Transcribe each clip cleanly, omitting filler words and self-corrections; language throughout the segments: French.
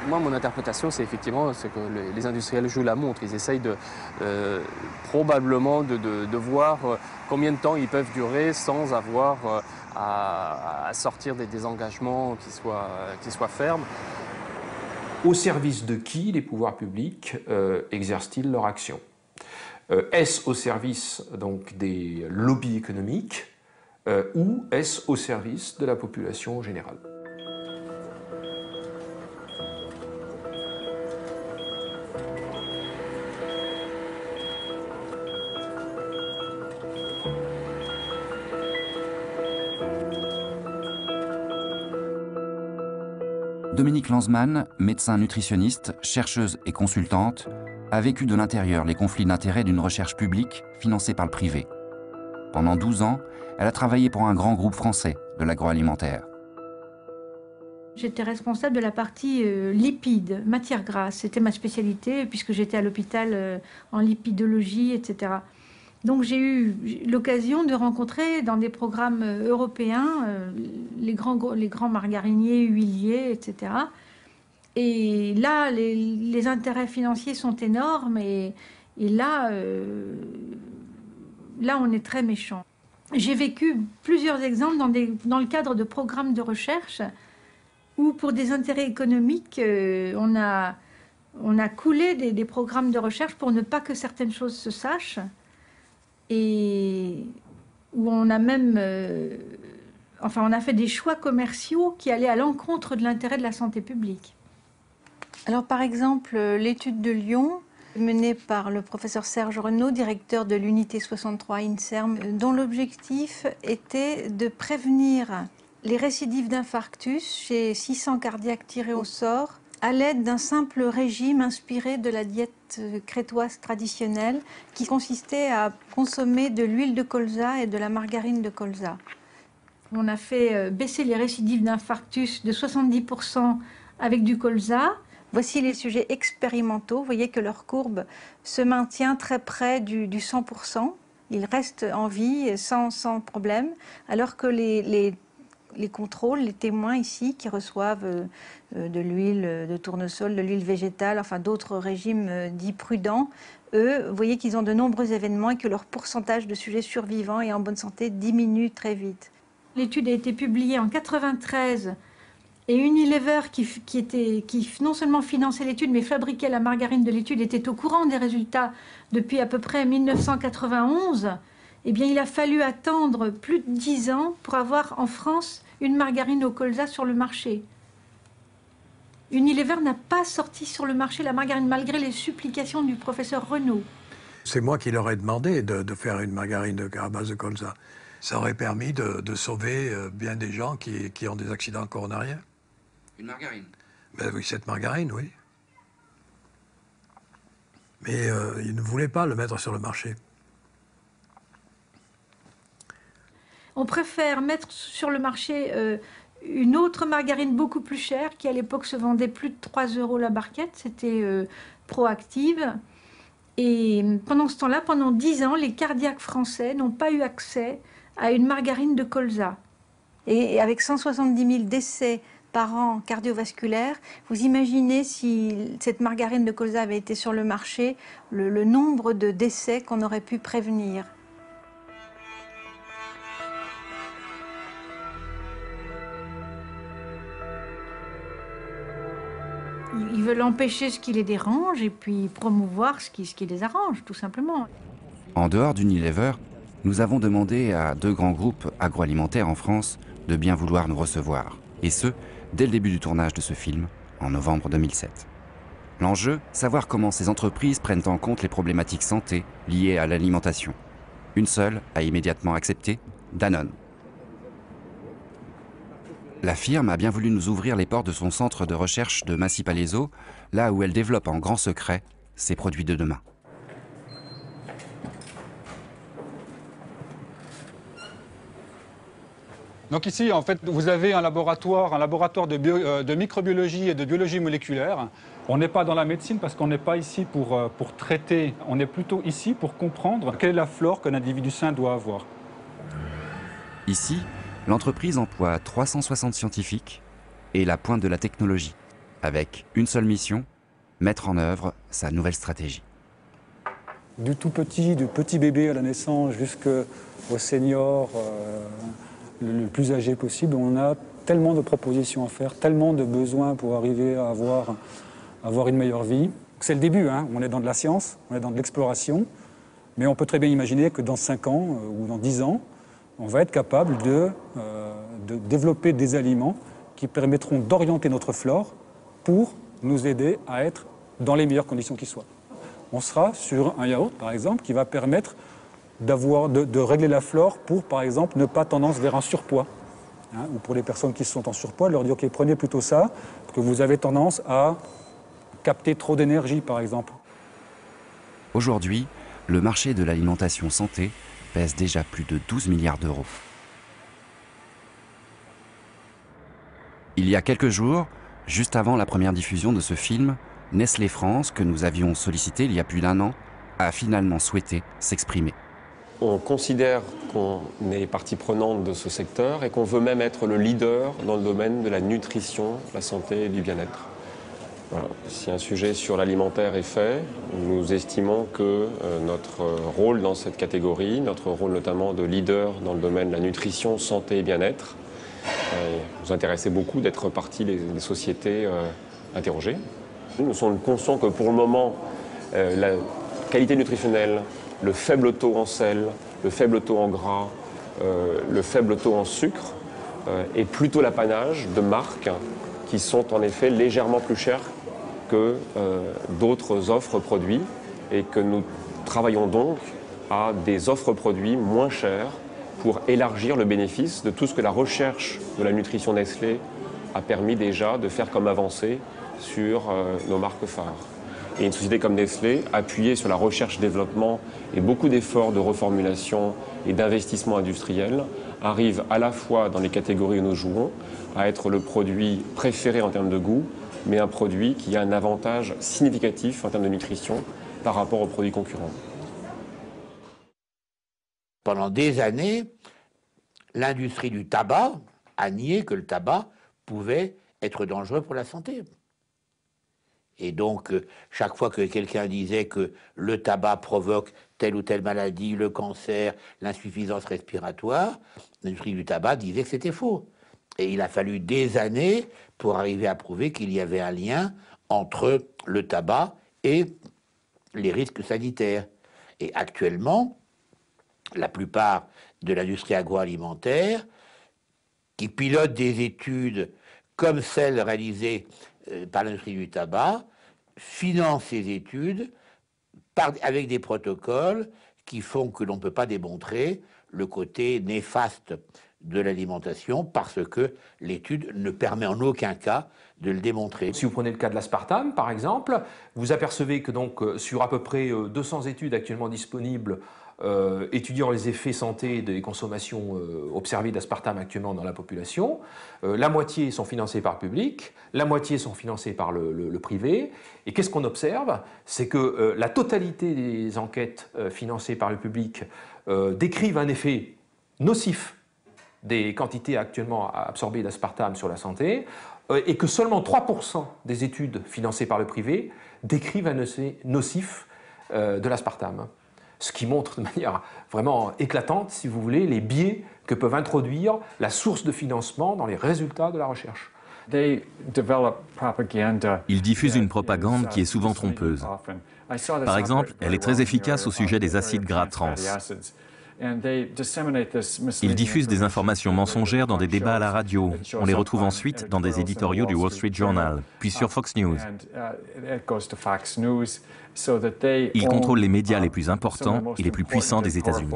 Moi, mon interprétation, c'est effectivement que les industriels jouent la montre. Ils essayent probablement de voir combien de temps ils peuvent durer sans avoir à sortir des engagements qui soient fermes. Au service de qui les pouvoirs publics exercent-ils leur action? Est-ce au service donc, des lobbies économiques ou est-ce au service de la population générale? Dominique Lanzmann, médecin nutritionniste, chercheuse et consultante, a vécu de l'intérieur les conflits d'intérêts d'une recherche publique financée par le privé. Pendant 12 ans, elle a travaillé pour un grand groupe français de l'agroalimentaire. J'étais responsable de la partie lipides, matières grasses. C'était ma spécialité puisque j'étais à l'hôpital en lipidologie, etc. Donc j'ai eu l'occasion de rencontrer dans des programmes européens les grands margariniers, huiliers, etc. Et là, les intérêts financiers sont énormes et là, là, on est très méchant. J'ai vécu plusieurs exemples dans le cadre de programmes de recherche où, pour des intérêts économiques, on a coulé des programmes de recherche pour ne pas que certaines choses se sachent. Et où on a même on a fait des choix commerciaux qui allaient à l'encontre de l'intérêt de la santé publique. Alors par exemple, l'étude de Lyon, menée par le professeur Serge Renaud, directeur de l'unité 63 INSERM, dont l'objectif était de prévenir les récidives d'infarctus chez 600 cardiaques tirés au sort à l'aide d'un simple régime inspiré de la diète crétoise traditionnelle qui consistait à consommer de l'huile de colza et de la margarine de colza. On a fait baisser les récidives d'infarctus de 70% avec du colza. Voici les sujets expérimentaux. Vous voyez que leur courbe se maintient très près du 100%. Ils restent en vie sans problème, alors que les contrôles, les témoins ici qui reçoivent de l'huile de tournesol, de l'huile végétale, enfin d'autres régimes dits prudents, eux, vous voyez qu'ils ont de nombreux événements et que leur pourcentage de sujets survivants et en bonne santé diminue très vite. L'étude a été publiée en 1993 et Unilever, qui non seulement finançait l'étude mais fabriquait la margarine de l'étude, était au courant des résultats depuis à peu près 1991. Eh bien, il a fallu attendre plus de 10 ans pour avoir en France une margarine au colza sur le marché. Unilever n'a pas sorti sur le marché la margarine malgré les supplications du professeur Renaud. C'est moi qui leur ai demandé de faire une margarine à base de colza. Ça aurait permis de sauver bien des gens qui ont des accidents coronariens. Une margarine? Ben oui, cette margarine, oui. Mais ils ne voulaient pas le mettre sur le marché. On préfère mettre sur le marché une autre margarine beaucoup plus chère qui à l'époque se vendait plus de 3 € la barquette, c'était Proactive. Et pendant ce temps-là, pendant 10 ans, les cardiaques français n'ont pas eu accès à une margarine de colza. Et avec 170 000 décès par an cardiovasculaires, vous imaginez si cette margarine de colza avait été sur le marché, le nombre de décès qu'on aurait pu prévenir. Ils veulent empêcher ce qui les dérange et puis promouvoir ce qui les arrange, tout simplement. En dehors d'Unilever, nous avons demandé à 2 grands groupes agroalimentaires en France de bien vouloir nous recevoir. Et ce, dès le début du tournage de ce film, en novembre 2007. L'enjeu, savoir comment ces entreprises prennent en compte les problématiques santé liées à l'alimentation. Une seule a immédiatement accepté, Danone. La firme a bien voulu nous ouvrir les portes de son centre de recherche de Massy-Palaiseau, là où elle développe en grand secret ses produits de demain. Donc ici, en fait, vous avez un laboratoire de microbiologie et de biologie moléculaire. On n'est pas dans la médecine parce qu'on n'est pas ici pour traiter, on est plutôt ici pour comprendre quelle est la flore qu'un individu sain doit avoir. Ici, l'entreprise emploie 360 scientifiques et la pointe de la technologie, avec une seule mission, mettre en œuvre sa nouvelle stratégie. Du tout petit, du petit bébé à la naissance jusqu'au senior, le plus âgé possible, on a tellement de propositions à faire, tellement de besoins pour arriver à avoir une meilleure vie. C'est le début, hein. On est dans de la science, on est dans de l'exploration, mais on peut très bien imaginer que dans 5 ans ou dans 10 ans, on va être capable de développer des aliments qui permettront d'orienter notre flore pour nous aider à être dans les meilleures conditions qui soient. On sera sur un yaourt, par exemple, qui va permettre de régler la flore pour, par exemple, ne pas tendance vers un surpoids. Hein, ou pour les personnes qui sont en surpoids, leur dire, OK, prenez plutôt ça, parce que vous avez tendance à capter trop d'énergie, par exemple. Aujourd'hui, le marché de l'alimentation santé pèse déjà plus de 12 milliards d'euros. Il y a quelques jours, juste avant la première diffusion de ce film, Nestlé France, que nous avions sollicité il y a plus d'1 an, a finalement souhaité s'exprimer. On considère qu'on est partie prenante de ce secteur et qu'on veut même être le leader dans le domaine de la nutrition, la santé et du bien-être. Voilà. Si un sujet sur l'alimentaire est fait, nous estimons que notre rôle dans cette catégorie, notre rôle notamment de leader dans le domaine de la nutrition, santé et bien-être, nous intéressait beaucoup d'être partie des sociétés interrogées. Nous sommes conscients que pour le moment, la qualité nutritionnelle, le faible taux en sel, le faible taux en gras, le faible taux en sucre est plutôt l'apanage de marques qui sont en effet légèrement plus chères que d'autres offres produits et que nous travaillons donc à des offres produits moins chères pour élargir le bénéfice de tout ce que la recherche de la nutrition Nestlé a permis déjà de faire comme avancée sur nos marques phares. Et une société comme Nestlé, appuyée sur la recherche-développement et beaucoup d'efforts de reformulation et d'investissement industriel, arrive à la fois dans les catégories où nous jouons à être le produit préféré en termes de goût, mais un produit qui a un avantage significatif en termes de nutrition par rapport aux produits concurrents. Pendant des années, l'industrie du tabac a nié que le tabac pouvait être dangereux pour la santé. Et donc, chaque fois que quelqu'un disait que le tabac provoque telle ou telle maladie, le cancer, l'insuffisance respiratoire, l'industrie du tabac disait que c'était faux. Et il a fallu des années pour arriver à prouver qu'il y avait un lien entre le tabac et les risques sanitaires. Et actuellement, la plupart de l'industrie agroalimentaire, qui pilote des études comme celles réalisées par l'industrie du tabac, finance ces études avec des protocoles qui font que l'on ne peut pas démontrer le côté néfaste de l'alimentation parce que l'étude ne permet en aucun cas de le démontrer. Si vous prenez le cas de l'aspartame, par exemple, vous apercevez que donc, sur à peu près 200 études actuellement disponibles étudiant les effets santé des consommations observées d'aspartame actuellement dans la population, la moitié sont financées par le public, la moitié sont financées par le privé. Et qu'est-ce qu'on observe? C'est que la totalité des enquêtes financées par le public décrivent un effet nocif des quantités actuellement absorbées d'aspartame sur la santé, et que seulement 3% des études financées par le privé décrivent un effet nocif de l'aspartame. Ce qui montre de manière vraiment éclatante, si vous voulez, les biais que peuvent introduire la source de financement dans les résultats de la recherche. Ils diffusent une propagande qui est souvent trompeuse. Par exemple, elle est très efficace au sujet des acides gras trans. Ils diffusent des informations mensongères dans des débats à la radio. On les retrouve ensuite dans des éditoriaux du Wall Street Journal, puis sur Fox News. Ils contrôlent les médias les plus importants et les plus puissants des États-Unis.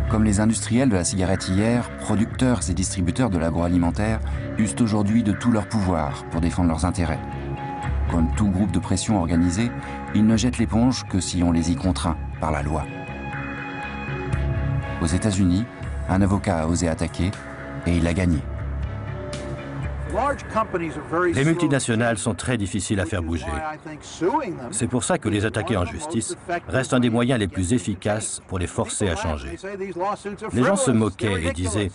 Comme les industriels de la cigarette hier, producteurs et distributeurs de l'agroalimentaire usent aujourd'hui de tout leur pouvoir pour défendre leurs intérêts. Comme tout groupe de pression organisé, ils ne jettent l'éponge que si on les y contraint par la loi. Aux États-Unis, un avocat a osé attaquer et il a gagné. Les multinationales sont très difficiles à faire bouger. C'est pour ça que les attaquer en justice reste un des moyens les plus efficaces pour les forcer à changer. Les gens se moquaient et disaient